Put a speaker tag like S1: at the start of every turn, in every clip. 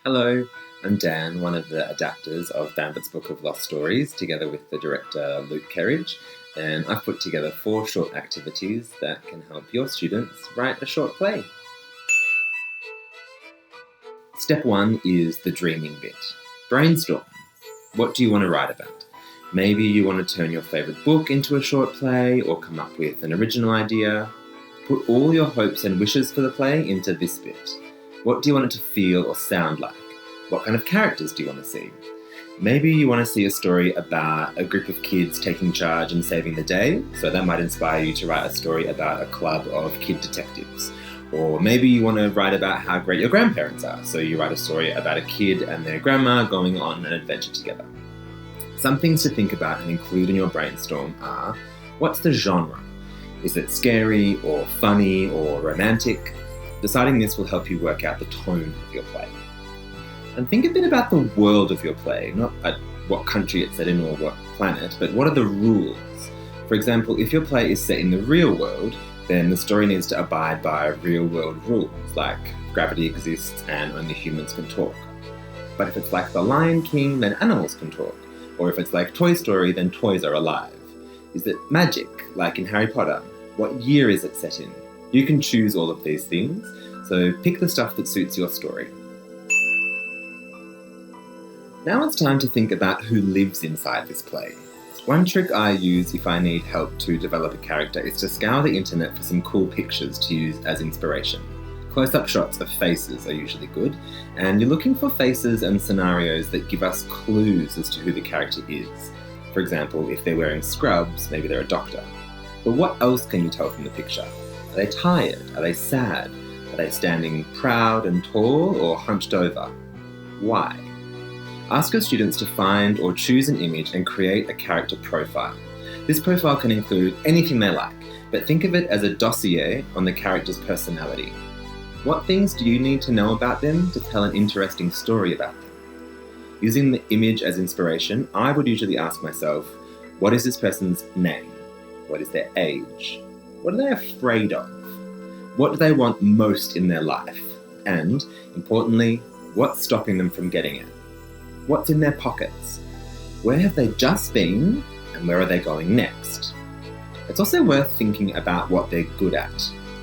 S1: Hello, I'm Dan, one of the adapters of Bambert's Book of Lost Stories, together with the director Luke Kerridge, and I've put together 4 short activities that can help your students write a short play. Step 1 is the dreaming bit. Brainstorm. What do you want to write about? Maybe you want to turn your favourite book into a short play or come up with an original idea. Put all your hopes and wishes for the play into this bit. What do you want it to feel or sound like? What kind of characters do you want to see? Maybe you want to see a story about a group of kids taking charge and saving the day, so that might inspire you to write a story about a club of kid detectives. Or maybe you want to write about how great your grandparents are, so you write a story about a kid and their grandma going on an adventure together. Some things to think about and include in your brainstorm are, what's the genre? Is it scary or funny or romantic? Deciding this will help you work out the tone of your play. And think a bit about the world of your play, not at what country it's set in or what planet, but what are the rules? For example, if your play is set in the real world, then the story needs to abide by real world rules, like gravity exists and only humans can talk. But if it's like The Lion King, then animals can talk. Or if it's like Toy Story, then toys are alive. Is it magic, like in Harry Potter? What year is it set in? You can choose all of these things, so pick the stuff that suits your story. Now it's time to think about who lives inside this play. One trick I use if I need help to develop a character is to scour the internet for some cool pictures to use as inspiration. Close-up shots of faces are usually good, and you're looking for faces and scenarios that give us clues as to who the character is. For example, if they're wearing scrubs, maybe they're a doctor. But what else can you tell from the picture? Are they tired? Are they sad? Are they standing proud and tall or hunched over? Why? Ask your students to find or choose an image and create a character profile. This profile can include anything they like, but think of it as a dossier on the character's personality. What things do you need to know about them to tell an interesting story about them? Using the image as inspiration, I would usually ask myself, what is this person's name? What is their age? What are they afraid of? What do they want most in their life? And, importantly, what's stopping them from getting it? What's in their pockets? Where have they just been, and where are they going next? It's also worth thinking about what they're good at.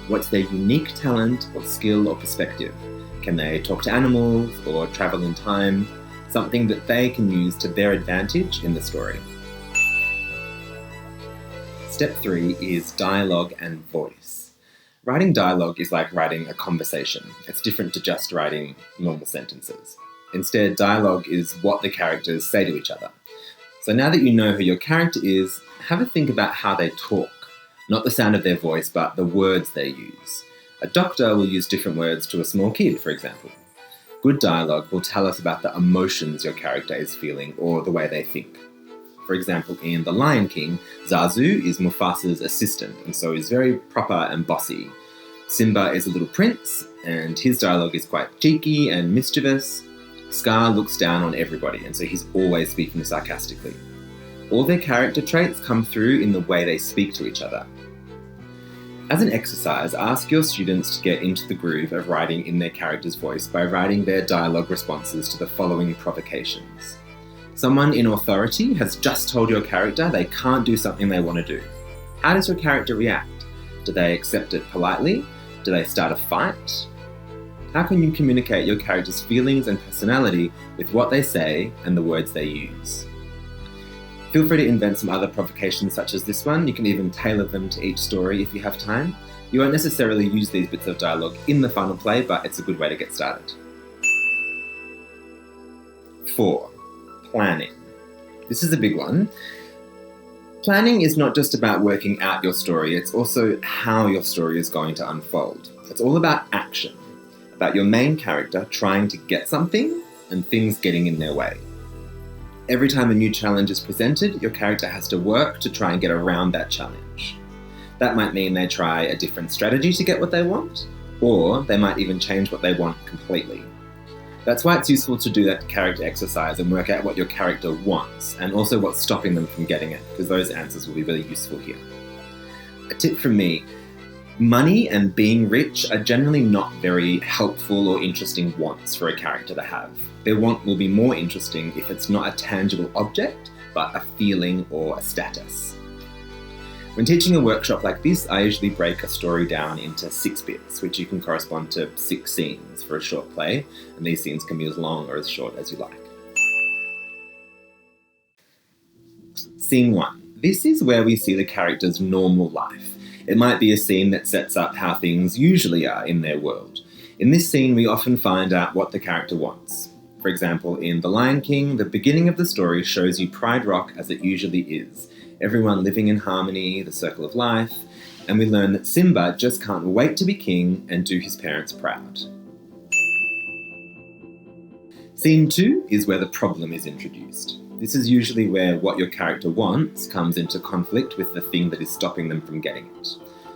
S1: What's their unique talent or skill or perspective? Can they talk to animals or travel in time? Something that they can use to their advantage in the story. Step 3 is dialogue and voice. Writing dialogue is like writing a conversation. It's different to just writing normal sentences. Instead, dialogue is what the characters say to each other. So now that you know who your character is, have a think about how they talk. Not the sound of their voice, but the words they use. A doctor will use different words to a small kid, for example. Good dialogue will tell us about the emotions your character is feeling or the way they think. For example, in The Lion King, Zazu is Mufasa's assistant and so is very proper and bossy. Simba is a little prince and his dialogue is quite cheeky and mischievous. Scar looks down on everybody and so he's always speaking sarcastically. All their character traits come through in the way they speak to each other. As an exercise, ask your students to get into the groove of writing in their character's voice by writing their dialogue responses to the following provocations. Someone in authority has just told your character they can't do something they want to do. How does your character react? Do they accept it politely? Do they start a fight? How can you communicate your character's feelings and personality with what they say and the words they use? Feel free to invent some other provocations such as this one. You can even tailor them to each story if you have time. You won't necessarily use these bits of dialogue in the final play, but it's a good way to get started. 4. Planning. This is a big one. Planning is not just about working out your story, it's also how your story is going to unfold. It's all about action, about your main character trying to get something and things getting in their way. Every time a new challenge is presented, your character has to work to try and get around that challenge. That might mean they try a different strategy to get what they want, or they might even change what they want completely. That's why it's useful to do that character exercise and work out what your character wants, and also what's stopping them from getting it, because those answers will be really useful here. A tip from me, Money and being rich are generally not very helpful or interesting wants for a character to have. Their want will be more interesting if it's not a tangible object, but a feeling or a status. When teaching a workshop like this, I usually break a story down into 6 bits, which you can correspond to 6 scenes for a short play, and these scenes can be as long or as short as you like. Scene 1. This is where we see the character's normal life. It might be a scene that sets up how things usually are in their world. In this scene, we often find out what the character wants. For example, in The Lion King, the beginning of the story shows you Pride Rock as it usually is. Everyone living in harmony, the circle of life, and we learn that Simba just can't wait to be king and do his parents proud. Scene 2 is where the problem is introduced. This is usually where what your character wants comes into conflict with the thing that is stopping them from getting it.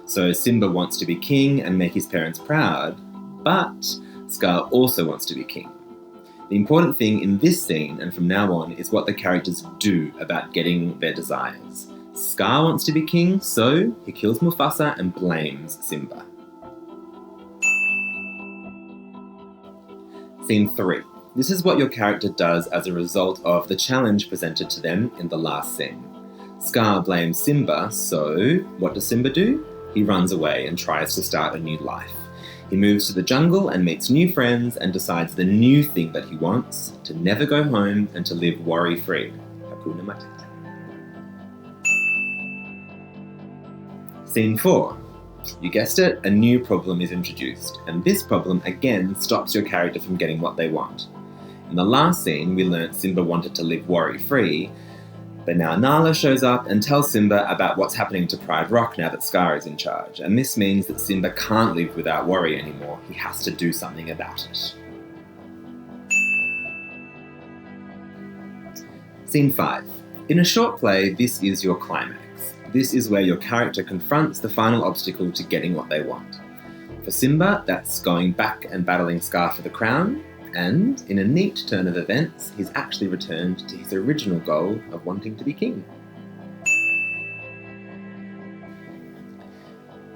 S1: So Simba wants to be king and make his parents proud, but Scar also wants to be king. The important thing in this scene and from now on is what the characters do about getting their desires. Scar wants to be king, so he kills Mufasa and blames Simba. Scene 3. This is what your character does as a result of the challenge presented to them in the last scene. Scar blames Simba, so what does Simba do? He runs away and tries to start a new life. He moves to the jungle and meets new friends and decides the new thing that he wants, to never go home and to live worry-free. Hakuna Matata. Scene 4. You guessed it, a new problem is introduced, and this problem again stops your character from getting what they want. In the last scene, we learnt Simba wanted to live worry-free, but now Nala shows up and tells Simba about what's happening to Pride Rock now that Scar is in charge, and this means that Simba can't live without worry anymore. He has to do something about it. Scene 5. In a short play, this is your climax. This is where your character confronts the final obstacle to getting what they want. For Simba, that's going back and battling Scar for the crown, and, in a neat turn of events, he's actually returned to his original goal of wanting to be king.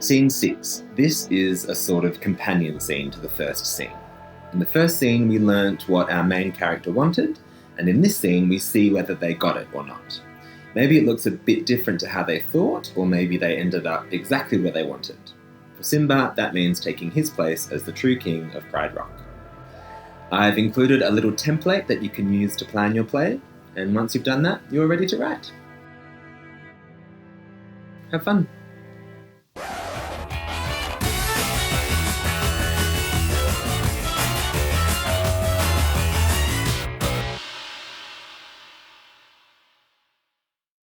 S1: Scene 6. This is a sort of companion scene to the first scene. In the first scene, we learnt what our main character wanted, and in this scene, we see whether they got it or not. Maybe it looks a bit different to how they thought, or maybe they ended up exactly where they wanted. For Simba, that means taking his place as the true king of Pride Rock. I've included a little template that you can use to plan your play, and once you've done that, you're ready to write. Have fun!